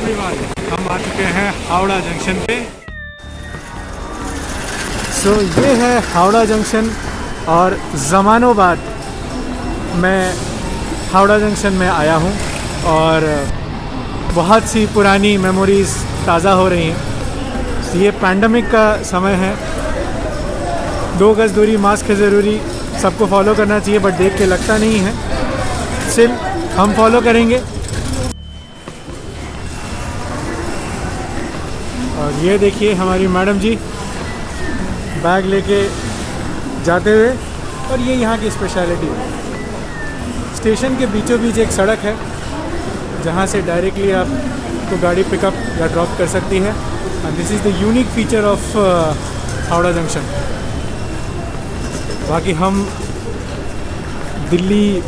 Everyone, हम आ चुके हैं हावड़ा जंक्शन पे। सो ये है हावड़ा जंक्शन और ज़मानों बाद मैं हावड़ा जंक्शन में आया हूँ और बहुत सी पुरानी मेमोरीज़ ताज़ा हो रही हैं। ये पैंडमिक का समय है, 2 गज़ दूरी, मास्क है ज़रूरी, सबको फॉलो करना चाहिए, बट देख के लगता नहीं है। स्टिल हम फॉलो करेंगे। और ये देखिए हमारी मैडम जी बैग लेके जाते हुए, और ये यहाँ की स्पेशलिटी है। स्टेशन के बीचों बीच एक सड़क है जहाँ से डायरेक्टली आपको गाड़ी पिकअप या ड्रॉप कर सकती है। And this is the unique feature of Howrah junction. बाकी हम दिल्ली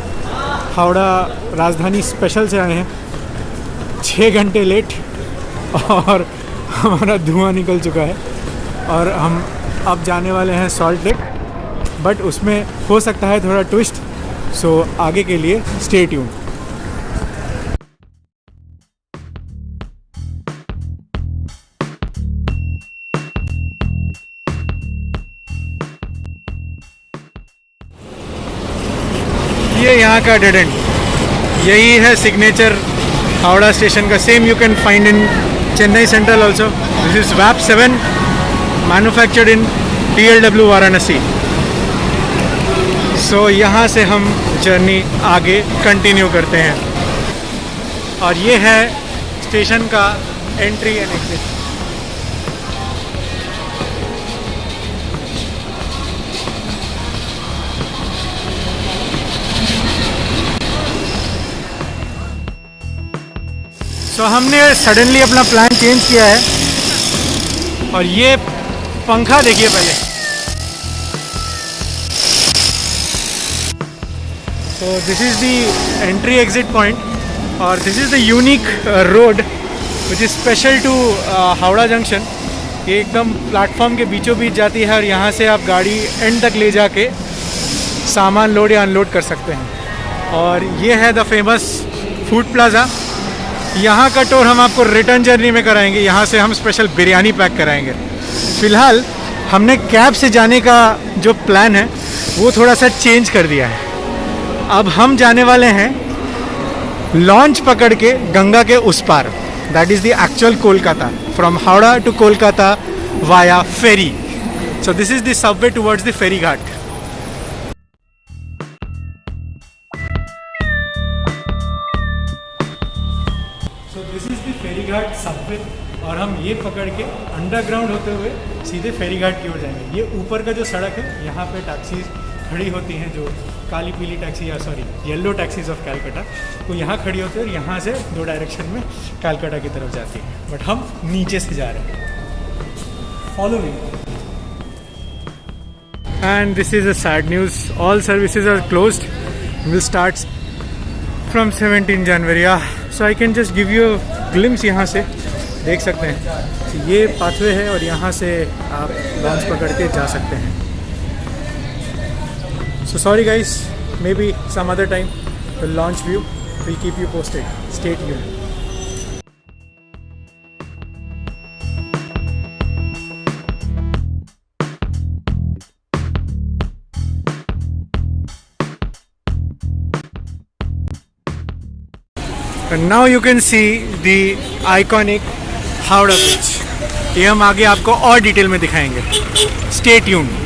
हावड़ा राजधानी स्पेशल से आए हैं, 6 घंटे लेट, और हमारा धुआं निकल चुका है और हम अब जाने वाले हैं सॉल्ट लेक, बट उसमें हो सकता है थोड़ा ट्विस्ट। सो आगे के लिए स्टे ट्यून। ये यहाँ का डेड एंड, यही है सिग्नेचर हावड़ा स्टेशन का। Same you can find in Chennai Central also. This is वैप 7 मैन्युफैक्चर्ड इन TLW वाराणसी। सो यहाँ से हम जर्नी आगे कंटिन्यू करते हैं और ये है स्टेशन का एंट्री एंड एग्जिट। तो हमने सडनली अपना प्लान चेंज किया है और ये पंखा देखिए पहले। तो this is the entry exit point और this is the unique road which is special to Howrah junction. ये एकदम प्लेटफॉर्म के बीचों बीच जाती है और यहाँ से आप गाड़ी एंड तक ले जाके सामान लोड या अनलोड कर सकते हैं। और ये है द फेमस फूड प्लाज़ा। यहाँ का टूर हम आपको रिटर्न जर्नी में कराएंगे। यहाँ से हम स्पेशल बिरयानी पैक कराएंगे। फ़िलहाल हमने कैब से जाने का जो प्लान है वो थोड़ा सा चेंज कर दिया है। अब हम जाने वाले हैं लॉन्च पकड़ के गंगा के उस पार। That is the actual Kolkata, from Howrah to Kolkata via ferry. So this is the subway towards the ferry ghat. Ferry ghat subway, और हम ये पकड़ के अंडरग्राउंड होते हुए सीधे फेरी घाट की ओर जाएंगे। ये ऊपर का जो सड़क है, यहाँ पे टैक्सीज खड़ी होती हैं, जो काली पीली टैक्सी या sorry yellow taxis of Calcutta, तो यहाँ खड़ी होती है और यहाँ से 2 डायरेक्शन में कैलकाटा की तरफ जाती है। बट हम नीचे से जा रहे हैं। Follow me. And this is a sad news, all services are closed, will start from 17 January. So I can just give you glimpse. यहाँ से देख सकते हैं ये पाथवे है और यहाँ से आप लॉन्च पकड़ के जा सकते हैं। So sorry guys, may be some other time the launch view will keep you posted. Stay tuned. And now you can see the iconic Howrah bridge. ये हम आगे आपको और डिटेल में दिखाएंगे। Stay tuned।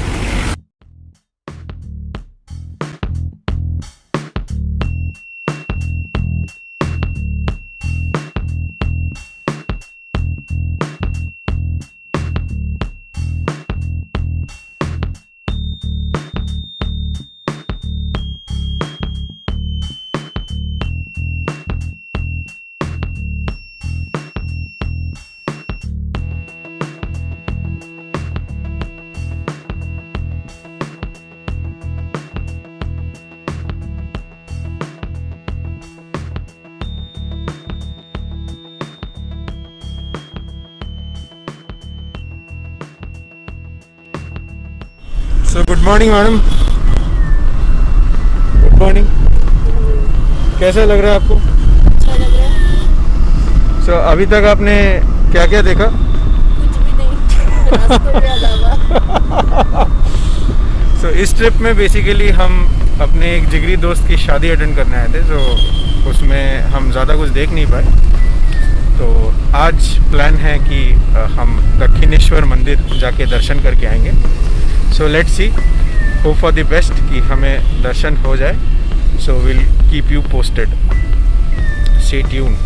So good morning madam. Good morning. कैसा लग रहा है आपको? अच्छा लग रहा है। सो अभी तक आपने क्या क्या देखा? कुछ भी नहीं, रास्तों के अलावा। सो इस ट्रिप में बेसिकली हम अपने एक जिगरी दोस्त की शादी अटेंड करने आए थे, तो उसमें हम ज़्यादा कुछ देख नहीं पाए। तो आज प्लान है कि हम दक्षिणेश्वर मंदिर जाके दर्शन करके आएंगे। So let's see, hope for the best कि हमें दर्शन हो जाए। So will keep you posted, stay tuned.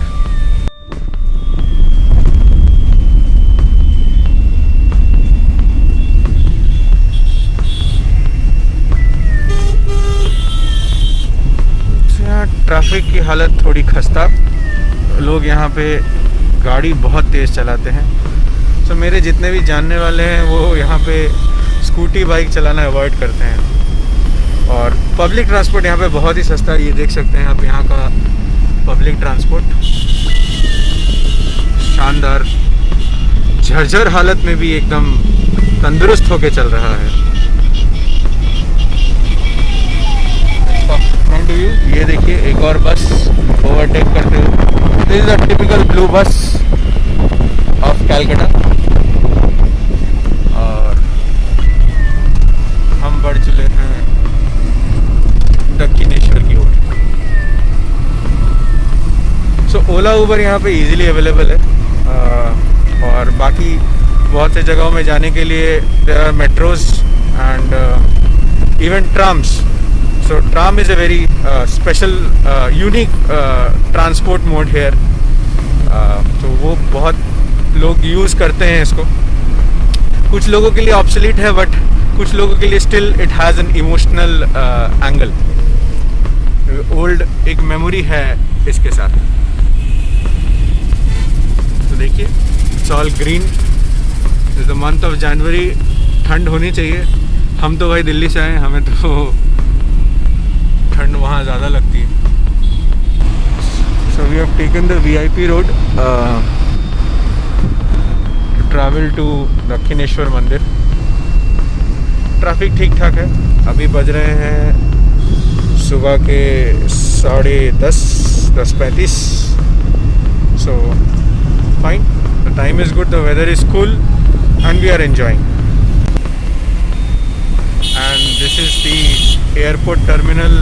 Traffic की हालत थोड़ी खस्ता, लोग यहाँ पे गाड़ी बहुत तेज़ चलाते हैं। सो मेरे जितने भी जानने वाले हैं वो यहाँ पे स्कूटी बाइक चलाना अवॉइड करते हैं। और पब्लिक ट्रांसपोर्ट यहाँ पे बहुत ही सस्ता है, ये देख सकते हैं आप यहाँ का पब्लिक ट्रांसपोर्ट शानदार, झरझर हालत में भी एकदम तंदुरुस्त होके चल रहा है। फ्रंट व्यू ये देखिए, एक और बस ओवरटेक करते हुए। This is a typical blue बस ऑफ कैलकाटा। और हम बढ़ चुके हैं दक्षिणेश्वर की ओर। सो ओला उबर यहाँ पे इजीली अवेलेबल है। और बाकी बहुत से जगहों में जाने के लिए there are metros and even trams. So tram is a very special, unique transport mode here. तो वो बहुत लोग यूज़ करते हैं इसको। कुछ लोगों के लिए ऑब्सोलीट है, बट कुछ लोगों के लिए still it has an emotional angle. Old एक मेमोरी है इसके साथ। तो देखिए, it's all green. It's the month of January, ठंड होनी चाहिए। हम तो भाई दिल्ली से आए, हमें तो ठंड वहाँ ज़्यादा लगती है। So we have taken the VIP road to travel to Dakshineswar mandir. Traffic ठीक ठाक है। अभी बज रहे हैं सुबह के 10:35। So fine, the time is good, the weather is cool and we are enjoying. And this is the airport terminal.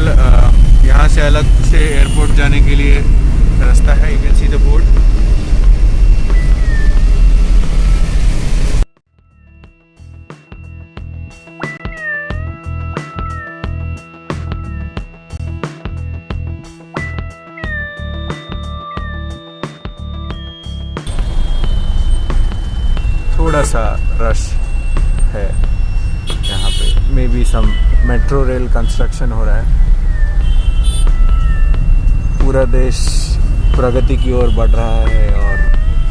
यहाँ से अलग से एयरपोर्ट जाने के लिए रास्ता है। You can see the board. थोड़ा सा रश है यहाँ पे। May be some metro rail construction हो रहा है। पूरा देश प्रगति की ओर बढ़ रहा है और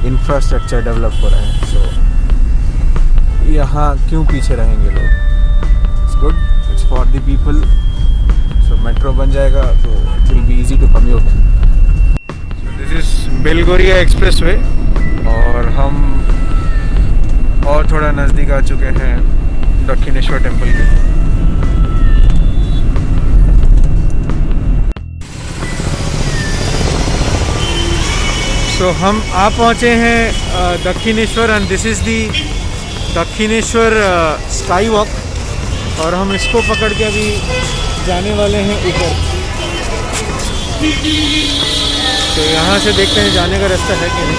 इंफ्रास्ट्रक्चर डेवलप हो रहा है। सो यहाँ क्यों पीछे रहेंगे लोग? It's good, it's for the people. So metro बन जाएगा तो it will be easy to commute. So this is Belgharia expressway और हम और थोड़ा नज़दीक आ चुके हैं दक्षिणेश्वर टेम्पल के। सो हम आ पहुँचे हैं Dakshineswar and this is the Dakshineswar sky walk. और हम इसको पकड़ के अभी जाने वाले हैं ऊपर। तो यहाँ से देखते हैं जाने का रास्ता है कि नहीं।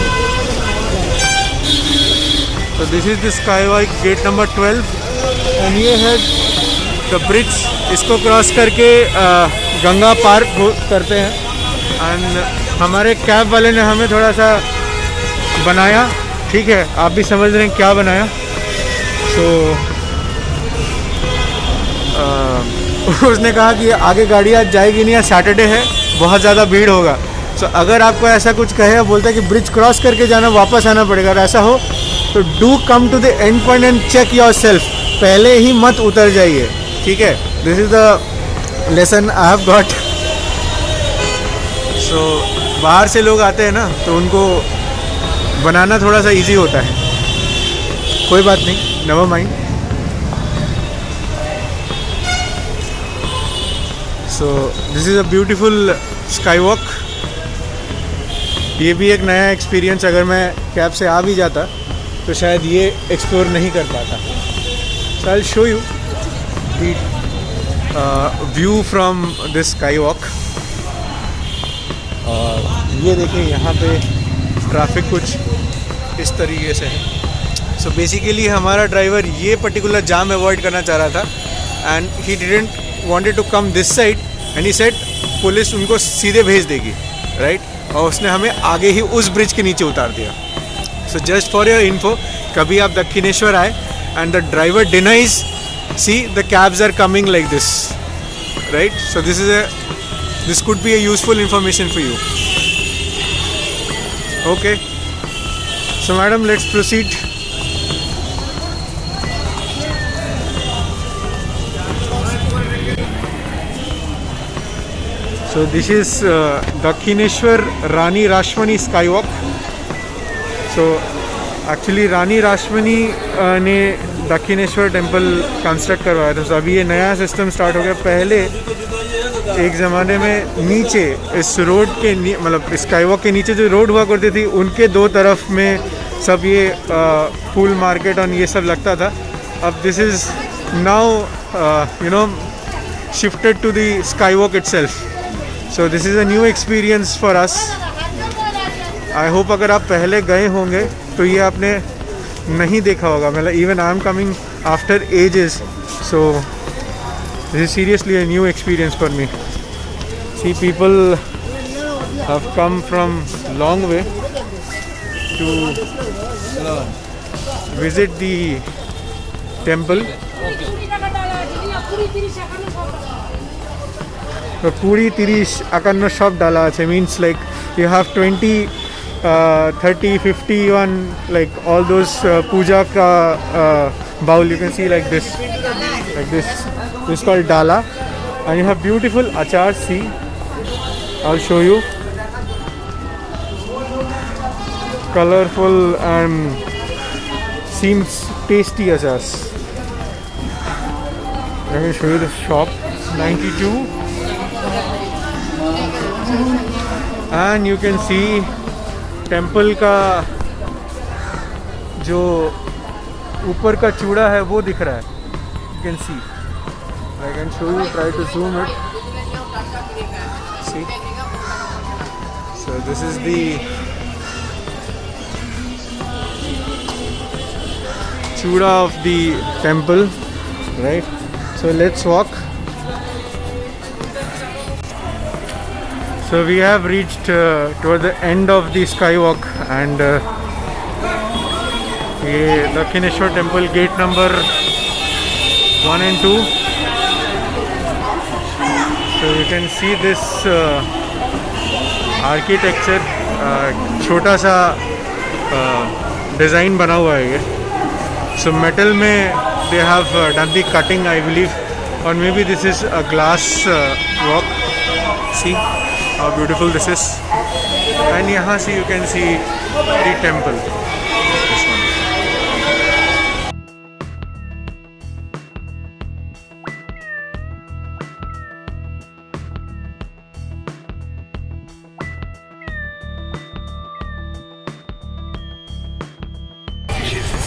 तो this is the sky walk gate number 12 and ये है द ब्रिज। इसको क्रॉस करके गंगा पार करते हैं। एंड हमारे कैब वाले ने हमें थोड़ा सा बनाया, ठीक है, आप भी समझ रहे हैं क्या बनाया। सो उसने कहा कि आगे गाड़ी आज जाएगी नहीं, आज सैटरडे है, बहुत ज़्यादा भीड़ होगा। सो अगर आपको ऐसा कुछ कहे, बोलता है कि ब्रिज क्रॉस करके जाना, वापस आना पड़ेगा, और ऐसा हो तो do come to the end point and check yourself. पहले ही मत उतर जाइए, ठीक है। This is the lesson I have got. So बाहर से लोग आते हैं ना, तो उनको बनाना थोड़ा सा इजी होता है। कोई बात नहीं, never mind. So this is a beautiful sky walk ये भी एक नया एक्सपीरियंस, अगर मैं कैब से आ भी जाता तो शायद ये एक्सप्लोर नहीं कर पाता। So I will show you the view from this skywalk. और ये देखिए यहाँ पे ट्रैफिक कुछ इस तरीके से है। सो बेसिकली हमारा ड्राइवर ये पर्टिकुलर जाम अवॉइड करना चाह रहा था and he didn't wanted to come this side and he said police उनको सीधे भेज देगी, राइट? और उसने हमें आगे ही उस ब्रिज के नीचे उतार दिया। So just for your info, कभी आप दक्षिणेश्वर आए and the driver denies, see the cabs are coming like this, right? So this could be a useful information for you. Okay, so madam, let's proceed. So this is Dakhineshwar Rani Rashmani Skywalk. So actually Rani Rashmani ने Dakshineswar temple construct करवाया था। तो अभी ये नया system start हो गया। पहले एक ज़माने में नीचे इस रोड के मतलब स्काईवॉक के नीचे जो रोड हुआ करती थी उनके दो तरफ में सब ये फूल मार्केट और ये सब लगता था। अब this is now you know shifted to the skywalk itself. So this is a new experience for us. I hope अगर आप पहले गए होंगे तो ये आपने नहीं देखा होगा। मतलब even I am coming after ages, so this is seriously a new experience for me. See, people have come from long way to visit the temple. So puri 30 akanno shop dala ache, means like you have 20 30 50 one, like all those puja ka bowl you can see like this. This is called dala, and you have beautiful achar. See, I'll show you. Colorful and seems tasty achars. Let me show you the shop. 92, and you can see temple का जो ऊपर का चूड़ा है वो दिख रहा है। You can see. I can show you. Try to zoom it. See. So this is the chuda of the temple, right? So let's walk. So we have reached toward the end of the skywalk, and ये Dakshineswar temple gate number 1 and 2. So you can see this architecture. छोटा सा design बना हुआ है ये। So metal में they have done the cutting, I believe, or maybe this is a glass walk. See how beautiful this is. And यहाँ से you can see the temple. This one.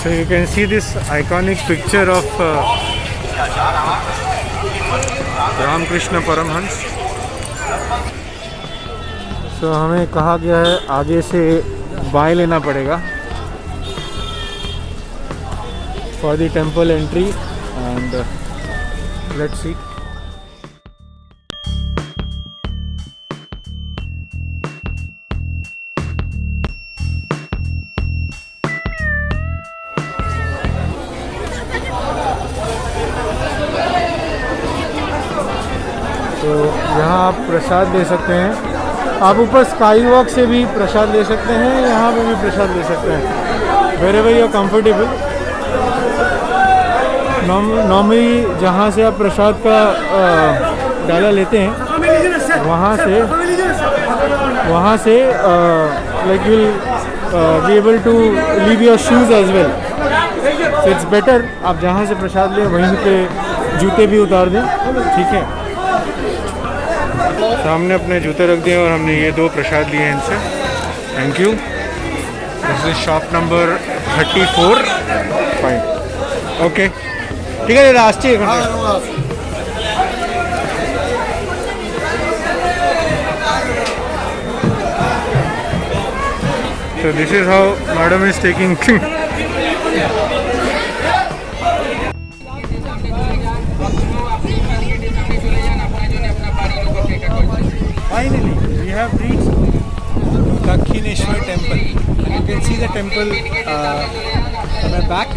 So you can see this iconic picture of Ramakrishna Paramhans. So हमें कहा गया है आगे से बाएं लेना पड़ेगा for the temple entry, and let's see. तो यहाँ आप प्रसाद ले सकते हैं। आप ऊपर स्काई वॉक से भी प्रसाद ले सकते हैं, यहाँ पे भी प्रसाद ले सकते हैं, wherever you are comfortable. Normally जहाँ से आप प्रसाद का डाला लेते हैं वहाँ से like you will be able to leave your shoes as well. So it's better आप जहाँ से प्रसाद लें वहीं पे जूते भी उतार दें, ठीक है। सामने अपने जूते रख दिए और हमने ये 2 प्रसाद लिए हैं इनसे। Thank you. This is shop number 34. Fine. Okay. ठीक है दादा, আসছি এখন. So this is how madam is taking. Finally, we have reached Dakshineshwar temple. You can see the temple on my back.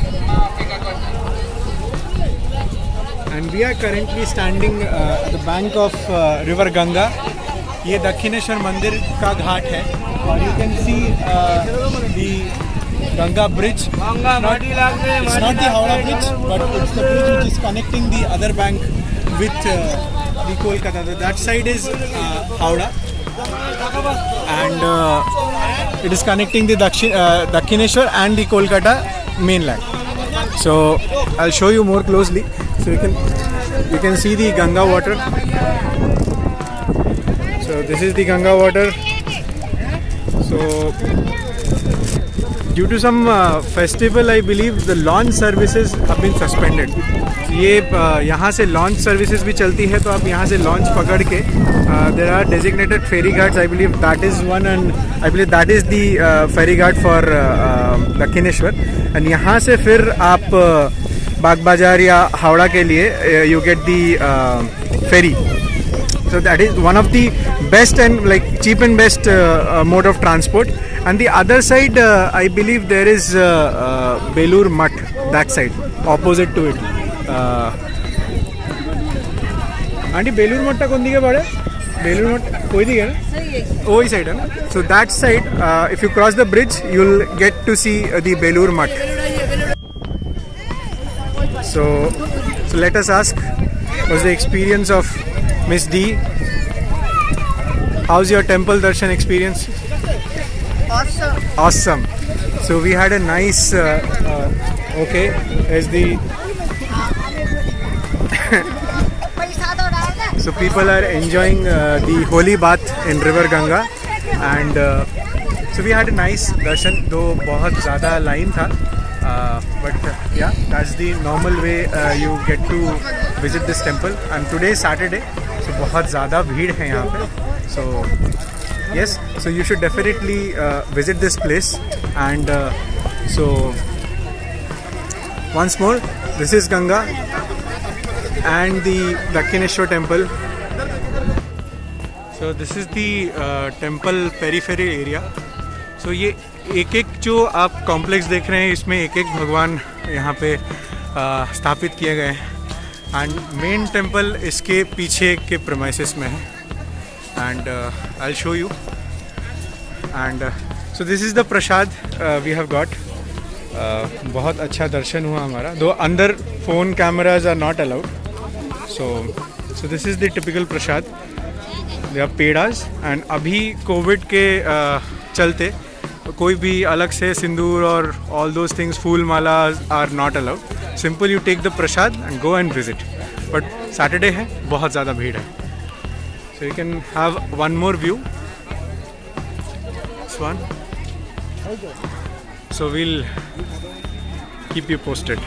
And we are currently standing at the bank of river Ganga. ये दक्षिणेश्वर मंदिर का घाट है और you can see the Ganga bridge. It's not the Howrah bridge, but it's the bridge which is connecting the other bank with the Kolkata. That side is Howrah, and it is connecting the Dakshineshwar and the Kolkata mainland. So I'll show you more closely. So you can see the Ganga water. So this is the Ganga water. So due to some festival, I believe the launch services have been suspended. ये यहाँ से launch services भी चलती है, तो आप यहाँ से launch पकड़ के there are designated ferry guards. I believe that is one, and I believe that is the ferry guard for Dakshineshwar. And यहाँ से फिर आप बाग बाजार या हावड़ा के लिए you get the ferry. So that is one of the best and like cheap and best mode of transport. And the other side, I believe there is Belur Mutt, that side, opposite to it. Aunty, Belur Mutt ta kon dige pade? Belur Mutt koi dige na? Oi side hai na? So that side, if you cross the bridge, you'll get to see the Belur Mutt. So let us ask, what's the experience of Miss D? How's your temple darshan experience? Awesome. Awesome. So we had a nice. Okay, there's the. So people are enjoying the holy bath in River Ganga, and so we had a nice darshan. Though बहुत ज़्यादा line था, but yeah, that's the normal way you get to visit this temple. And today is Saturday, so बहुत ज़्यादा भीड़ है यहाँ पे. So yes, so you should definitely visit this place. And so once more, this is Ganga and the Dakshineshwar temple. So this is the temple periphery area. So ये एक एक जो आप कॉम्प्लेक्स देख रहे हैं, इसमें एक एक भगवान यहाँ पे स्थापित किए गए हैं. एंड मेन टेम्पल इसके पीछे के प्रेमाइसेस में है. And I'll show you. And so this is the prasad we have got. बहुत अच्छा दर्शन हुआ हमारा. Though अंदर phone cameras are not allowed. So this is the typical prasad. They are pedas. And अभी कोविड के चलते कोई भी अलग से सिंदूर और all those things, fool Mala are not allowed. Simple, you take the prasad and go and visit. But Saturday है, बहुत ज़्यादा भीड़ है. So you can have one more view. This one. So we'll keep you posted.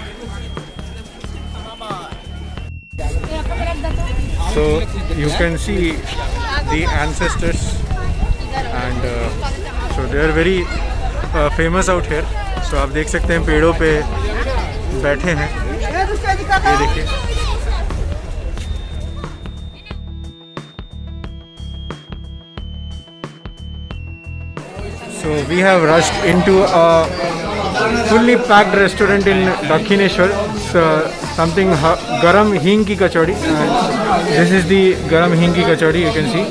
So you can see the ancestors, and so they are very famous out here. So आप देख सकते हैं पेड़ों पे बैठे हैं. ये देखिए. So we have rushed into a fully packed restaurant in Dakshineshwar. It's something garam hing ki kachori. And this is the garam hing ki kachori, you can see.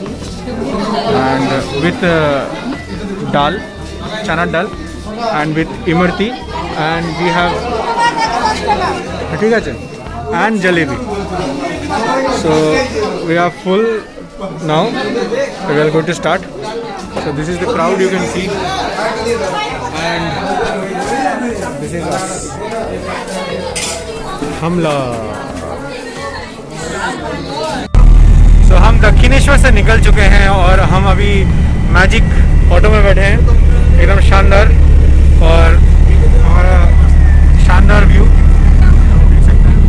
And with dal, chana dal, and with imarti. And we have and jalebi. So we are full now. We are going to start. So this is the crowd you can see, and this is us. हमला. So हम दक्षिणेश्वर से निकल चुके हैं और हम अभी magic auto में बैठे हैं, एकदम शानदार, और हमारा शानदार व्यू देख सकते हैं।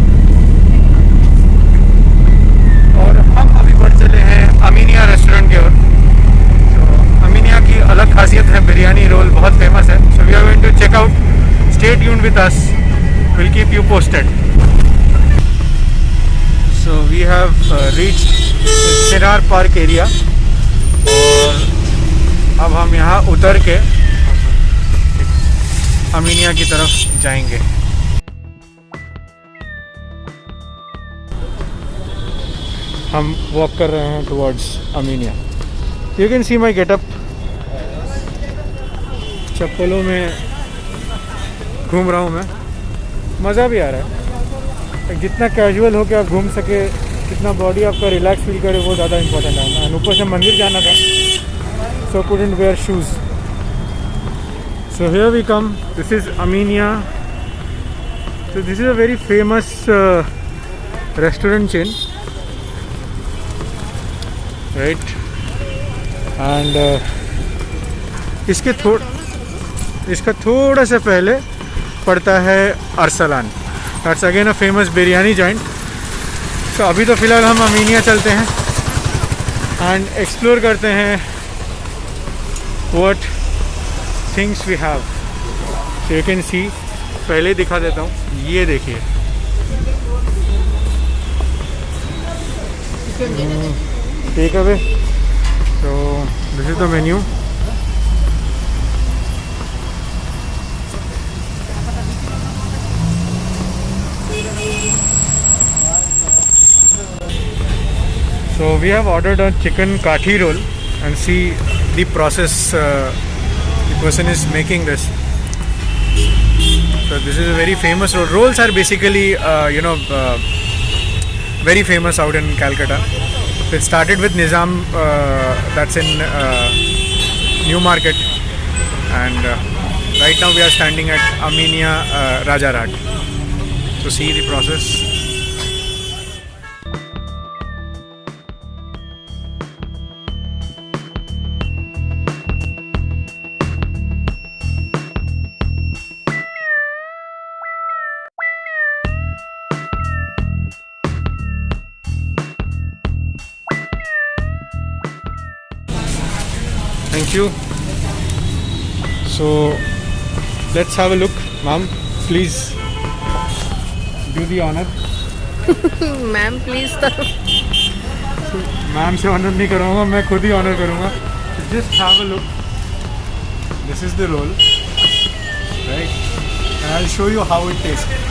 और हम अभी बढ़ चले हैं अमीनिया रेस्टोरेंट की ओर। तो अमीनिया की अलग खासियत है, बिरयानी रोल बहुत फेमस है। So we are going to check out, stay tuned with us, will keep you posted. So we have reached सिरार पार्क एरिया, और अब हम यहाँ उतर के अमीनिया की तरफ जाएंगे। हम वॉक कर रहे हैं towards Aminia. You can see my getup, चप्पलों में घूम रहा हूँ मैं, मज़ा भी आ रहा है। जितना कैजुअल हो के आप घूम सके, कितना बॉडी आपका रिलैक्स फील करे, वो ज़्यादा इंपॉर्टेंट है। ऊपर से मंदिर जाना था, so couldn't wear shoes. So here we come. This is Ameenia. So this is a very famous restaurant chain, right? And इसका थोड़ा सा पहले पड़ता है Arsalan. That's again a famous biryani joint. So अभी तो फ़िलहाल हम अमीनिया चलते हैं and explore करते हैं what things we have. So you can see, पहले दिखा देता हूँ, ये देखिए, take away. So this is the menu. So we have ordered a chicken kathi roll, and see the process the person is making this. So this is a very famous roll. Rolls are basically very famous out in Calcutta. It started with Nizam, that's in New Market, and right now we are standing at Ameenia Rajarhat to see the process. Thank you. So let's have a look. Ma'am, please do the honor. Ma'am please तो ma'am से honour नहीं करूँगा, मैं खुद ही honour करूँगा. Just have a look. This is the roll, right? And I'll show you how it tastes.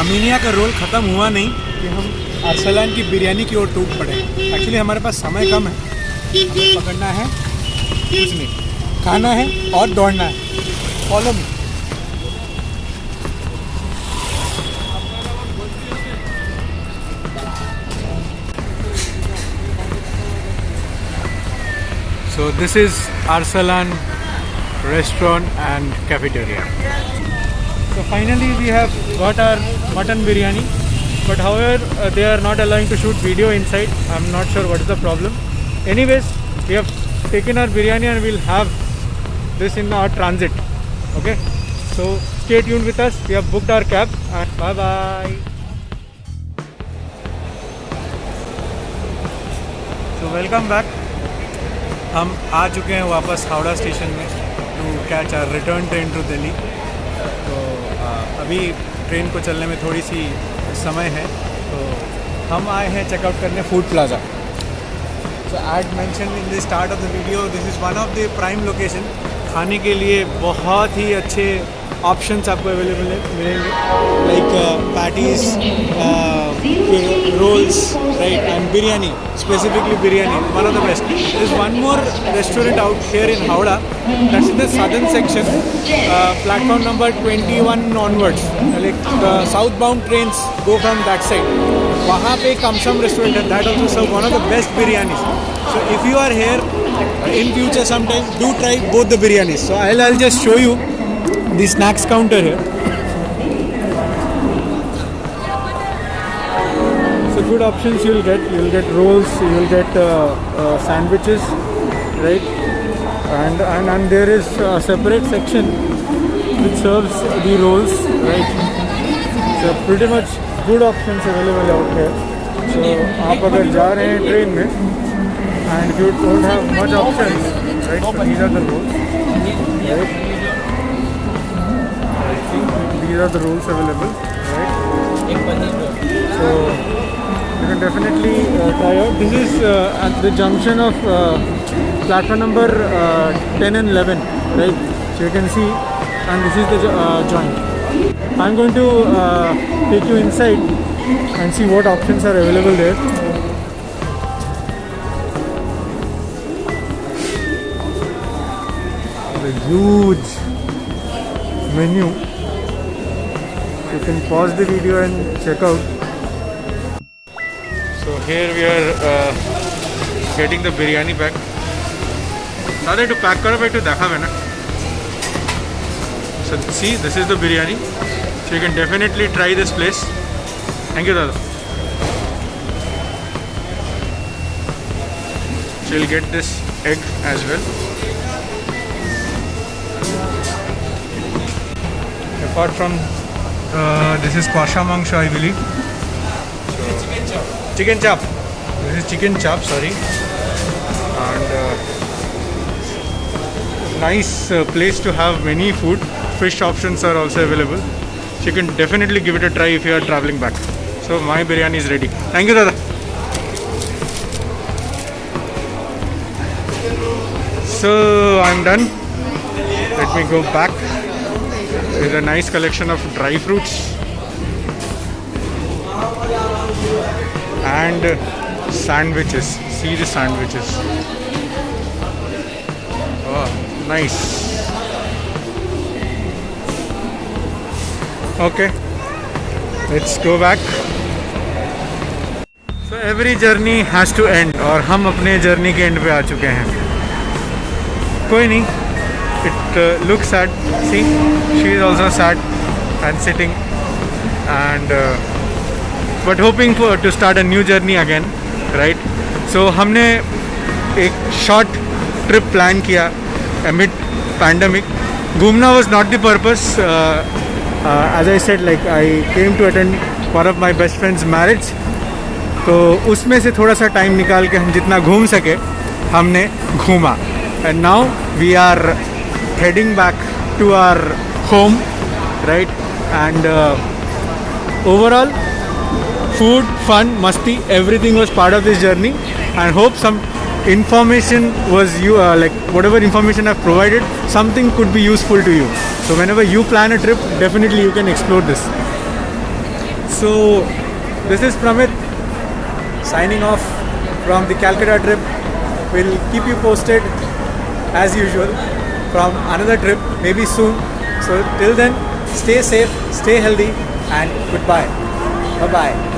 Anaemia का role ख़त्म हुआ नहीं कि हम अरसलान की बिरयानी की ओर टूट पड़े. एक्चुअली हमारे पास समय कम है, हमें पकड़ना है कुछ नहीं, खाना है और दौड़ना है. Follow me. So this is Arsalan restaurant and cafeteria. So finally we have got our mutton biryani, but however they are not allowing to shoot video inside. I'm not sure what is the problem. Anyways, we have taken our biryani and we'll have this in our transit. Okay, so stay tuned with us. We have booked our cab and bye bye. So welcome back. हम आ चुके हैं वापस Howrah station में to catch our return train to Delhi. तो अभी train को चलने में थोड़ी सी समय है, तो हम आए हैं चेकआउट करने food plaza. So as mention in the start of the video, this is one of the prime location. खाने के लिए बहुत ही अच्छे ऑप्शंस आपको अवेलेबल मिलेंगे, like patties, rolls, right, and biryani. Specifically biryani one of the best. There is one more restaurant out here in Howrah, that's in the southern section, platform number 21 onwards. Like the southbound trains go from that side. वहाँ पे Kamsam restaurant है, that also serve one of the best biryanis. So if you are here in future sometime, do try both the biryanis. So I'll just show you the snacks counter here. So good options you'll get rolls, you'll get sandwiches, right? And there is a separate section which serves the rolls, right? So pretty much good options available out here. So आप अगर जा रहे हैं train में and you don't have much options, right? So these are the rolls, right? I think these are the rolls available, right? So you can definitely try out. This is at the junction of platform number 10 and 11, right? So you can see, and this is the joint. I'm going to take you inside and see what options are available there. The huge menu. You can pause the video and check out. So here we are getting the biryani pack. Rather to pack karo bhai to dekhabe na. So see, this is the biryani. So you can definitely try this place. Thank you, Dada. So you'll get this egg as well. Apart from this is kwasha mangsha, I believe. So, chicken chop. This is chicken chop, sorry. And nice place to have many food. Fish options are also available. So you can definitely give it a try if you are traveling back. So my biryani is ready. Thank you, Dada. So I'm done. Let me go back. There's a nice collection of dry fruits and sandwiches. See the sandwiches. Oh, nice. Okay, let's go back. So every journey has to end और हम अपने journey के end पे आ चुके हैं. कोई नहीं. It looks sad. See, she is also sad and sitting, and but hoping to start a new journey again, right? So हमने एक short trip plan किया amid pandemic. घूमना was not the purpose. As I said, like I came to attend one of my best friend's marriage. तो उसमें से थोड़ा सा time निकाल के हम जितना घूम सके हमने घूमा. And now we are heading back to our home, right? And overall, food, fun, masti, everything was part of this journey. And hope some information was like whatever information I've provided, something could be useful to you. So whenever you plan a trip, definitely you can explore this. So this is Pramit signing off from the Calcutta trip. We'll keep you posted as usual from another trip, maybe soon. So till then, stay safe, stay healthy, and goodbye. Bye-bye.